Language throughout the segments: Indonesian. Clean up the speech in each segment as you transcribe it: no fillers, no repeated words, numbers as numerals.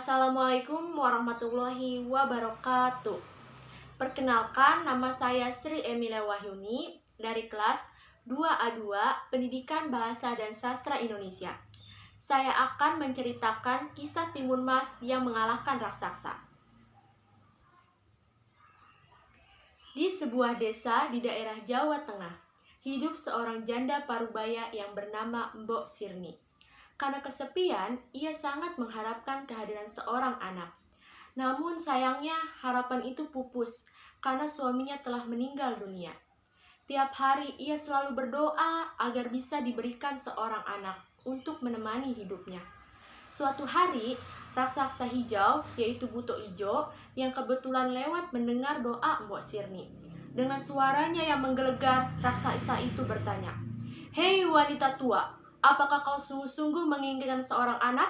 Assalamualaikum warahmatullahi wabarakatuh. Perkenalkan, nama saya Sri Emilia Wahyuni dari kelas 2A2 Pendidikan Bahasa dan Sastra Indonesia. Saya akan menceritakan kisah Timun Mas yang mengalahkan raksasa. Di sebuah desa di daerah Jawa Tengah, hidup seorang janda parubaya yang bernama Mbok Sirni. Karena kesepian, ia sangat mengharapkan kehadiran seorang anak. Namun sayangnya harapan itu pupus karena suaminya telah meninggal dunia. Tiap hari ia selalu berdoa agar bisa diberikan seorang anak untuk menemani hidupnya. Suatu hari, raksasa hijau yaitu Buto Ijo yang kebetulan lewat mendengar doa Mbok Sirni. Dengan suaranya yang menggelegar, raksasa itu bertanya, "Hei wanita tua, apakah kau sungguh-sungguh menginginkan seorang anak?"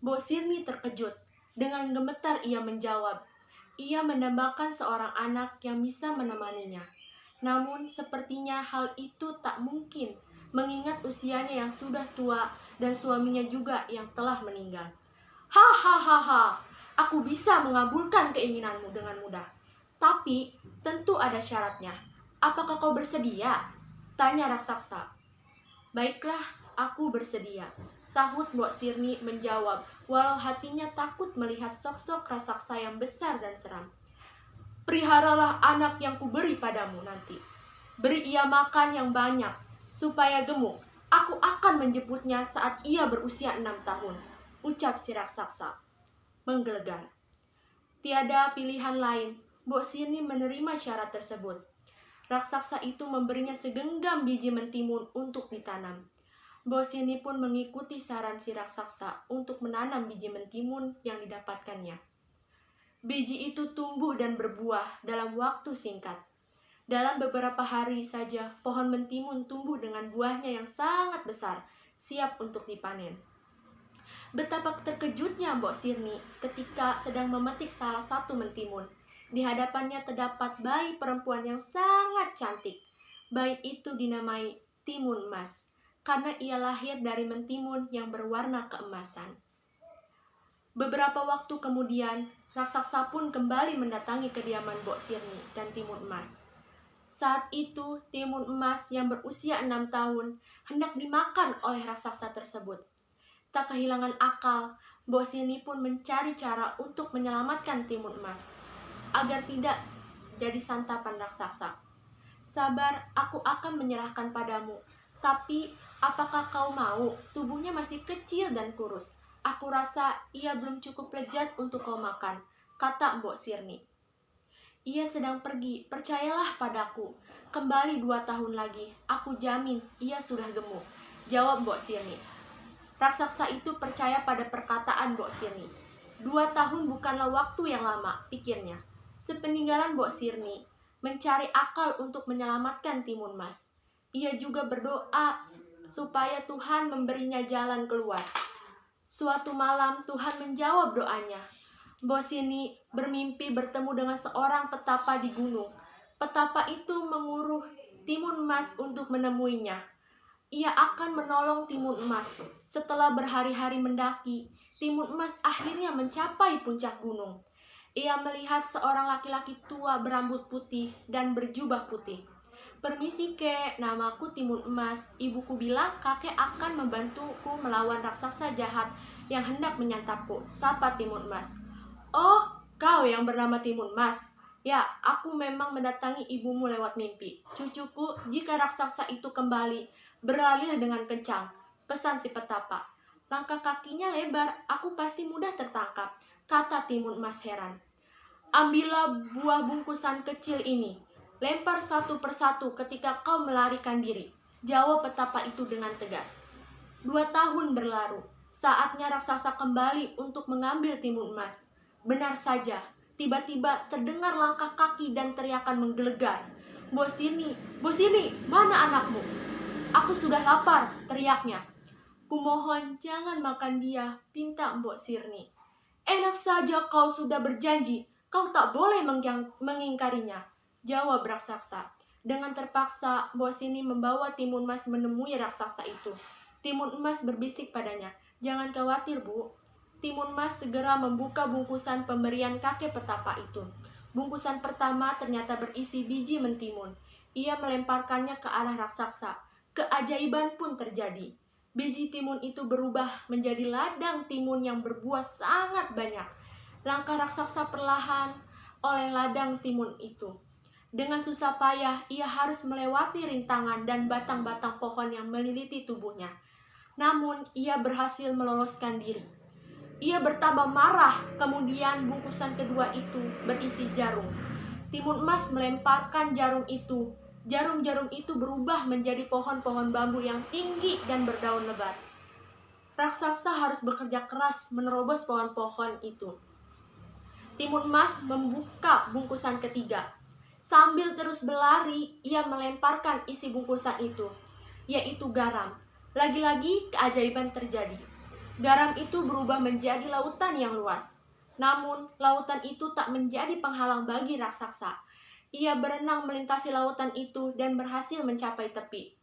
Mbok Sirni terkejut. Dengan gemetar ia menjawab, ia mendambakan seorang anak yang bisa menemaninya. Namun sepertinya hal itu tak mungkin, mengingat usianya yang sudah tua dan suaminya juga yang telah meninggal. Hahaha, aku bisa mengabulkan keinginanmu dengan mudah. Tapi tentu ada syaratnya. Apakah kau bersedia? Tanya raksasa. Baiklah, aku bersedia, sahut Mbok Sirni menjawab, walau hatinya takut melihat sosok raksasa yang besar dan seram. Peliharalah anak yang kuberi padamu nanti. Beri ia makan yang banyak, supaya gemuk. Aku akan menjemputnya saat ia berusia 6 tahun, ucap si raksasa. Menggelegar. Tiada pilihan lain, Mbok Sirni menerima syarat tersebut. Raksasa itu memberinya segenggam biji mentimun untuk ditanam. Mbok Sirni pun mengikuti saran si raksasa untuk menanam biji mentimun yang didapatkannya. Biji itu tumbuh dan berbuah dalam waktu singkat. Dalam beberapa hari saja, pohon mentimun tumbuh dengan buahnya yang sangat besar, siap untuk dipanen. Betapa terkejutnya Mbok Sirni ketika sedang memetik salah satu mentimun. Di hadapannya terdapat bayi perempuan yang sangat cantik. Bayi itu dinamai Timun Mas, karena ia lahir dari mentimun yang berwarna keemasan. Beberapa waktu kemudian, raksasa pun kembali mendatangi kediaman Mbok Sirni dan Timun Emas. Saat itu, Timun Emas yang berusia 6 tahun hendak dimakan oleh raksasa tersebut. Tak kehilangan akal, Mbok Sirni pun mencari cara untuk menyelamatkan Timun Emas agar tidak jadi santapan raksasa. Sabar, aku akan menyerahkan padamu. Tapi, apakah kau mau? Tubuhnya masih kecil dan kurus. Aku rasa ia belum cukup lezat untuk kau makan, kata Mbok Sirni. Ia sedang pergi, percayalah padaku. Kembali 2 tahun lagi, aku jamin ia sudah gemuk, jawab Mbok Sirni. Raksasa itu percaya pada perkataan Mbok Sirni. 2 tahun bukanlah waktu yang lama, pikirnya. Sepeninggalan Mbok Sirni mencari akal untuk menyelamatkan Timun Mas. Ia juga berdoa supaya Tuhan memberinya jalan keluar. Suatu malam Tuhan menjawab doanya. Mbok Sirni bermimpi bertemu dengan seorang petapa di gunung. Petapa itu menguruh Timun Mas untuk menemuinya. Ia akan menolong Timun Emas. Setelah berhari-hari mendaki, Timun Emas akhirnya mencapai puncak gunung. Ia melihat seorang laki-laki tua berambut putih dan berjubah putih. Permisi kek, namaku Timun Emas. Ibuku bilang kakek akan membantuku melawan raksasa jahat yang hendak menyantapku, sapa Timun Emas. Oh, kau yang bernama Timun Emas? Ya, aku memang mendatangi ibumu lewat mimpi. Cucuku, jika raksasa itu kembali, berlarilah dengan kencang, pesan si petapa. Langkah kakinya lebar, aku pasti mudah tertangkap, kata Timun Emas heran. Ambillah buah bungkusan kecil ini, lempar satu persatu ketika kau melarikan diri, jawab petapa itu dengan tegas. 2 tahun berlalu, saatnya raksasa kembali untuk mengambil Timun Emas. Benar saja, tiba-tiba terdengar langkah kaki dan teriakan menggelegar. Mbok Sirni, mana anakmu? Aku sudah lapar, teriaknya. Kumohon jangan makan dia, pinta Mbok Sirni. Enak saja kau sudah berjanji, kau tak boleh mengingkarinya, jawab raksasa. Dengan terpaksa, Mbok Sirni membawa Timun Emas menemui raksasa itu. Timun Emas berbisik padanya, jangan khawatir Bu, Timun Mas segera membuka bungkusan pemberian kakek petapa itu. Bungkusan pertama ternyata berisi biji mentimun. Ia melemparkannya ke arah raksasa. Keajaiban pun terjadi. Biji timun itu berubah menjadi ladang timun yang berbuah sangat banyak. Langkah raksasa perlahan oleh ladang timun itu. Dengan susah payah, ia harus melewati rintangan dan batang-batang pohon yang meliliti tubuhnya. Namun, ia berhasil meloloskan diri. Ia bertambah marah, kemudian bungkusan kedua itu berisi jarum. Timun Mas melemparkan jarum itu. Jarum-jarum itu berubah menjadi pohon-pohon bambu yang tinggi dan berdaun lebat. Raksasa harus bekerja keras menerobos pohon-pohon itu. Timun Mas membuka bungkusan ketiga. Sambil terus berlari, ia melemparkan isi bungkusan itu, yaitu garam. Lagi-lagi keajaiban terjadi. Garam itu berubah menjadi lautan yang luas. Namun, lautan itu tak menjadi penghalang bagi raksasa. Ia berenang melintasi lautan itu dan berhasil mencapai tepi.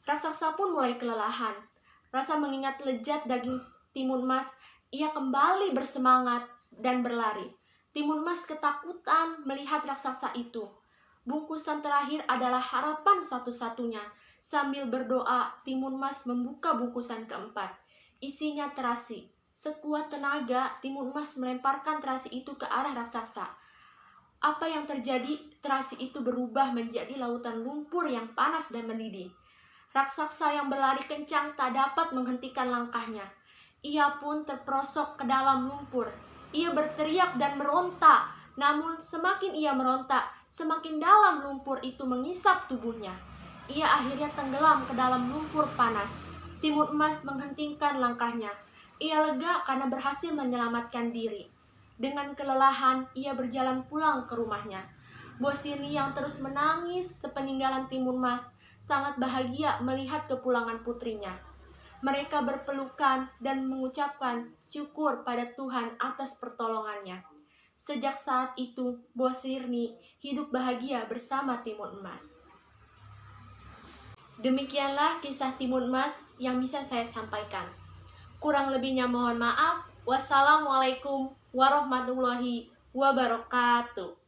Raksasa pun mulai kelelahan. Rasa mengingat lezat daging Timun Mas, ia kembali bersemangat dan berlari. Timun Mas ketakutan melihat raksasa itu. Bungkusan terakhir adalah harapan satu-satunya. Sambil berdoa, Timun Mas membuka bungkusan keempat. Isinya terasi. Sekuat tenaga, Timun Mas melemparkan terasi itu ke arah raksasa. Apa yang terjadi? Terasi itu berubah menjadi lautan lumpur yang panas dan mendidih. Raksasa yang berlari kencang tak dapat menghentikan langkahnya. Ia pun terperosok ke dalam lumpur. Ia berteriak dan meronta. Namun semakin ia meronta, semakin dalam lumpur itu mengisap tubuhnya. Ia akhirnya tenggelam ke dalam lumpur panas. Timun Mas menghentikan langkahnya. Ia lega karena berhasil menyelamatkan diri. Dengan kelelahan, ia berjalan pulang ke rumahnya. Bosirni yang terus menangis sepeninggalan Timun Mas sangat bahagia melihat kepulangan putrinya. Mereka berpelukan dan mengucapkan syukur pada Tuhan atas pertolongannya. Sejak saat itu, Bosirni hidup bahagia bersama Timun Mas. Demikianlah kisah Timun Mas yang bisa saya sampaikan. Kurang lebihnya mohon maaf. Wassalamualaikum warahmatullahi wabarakatuh.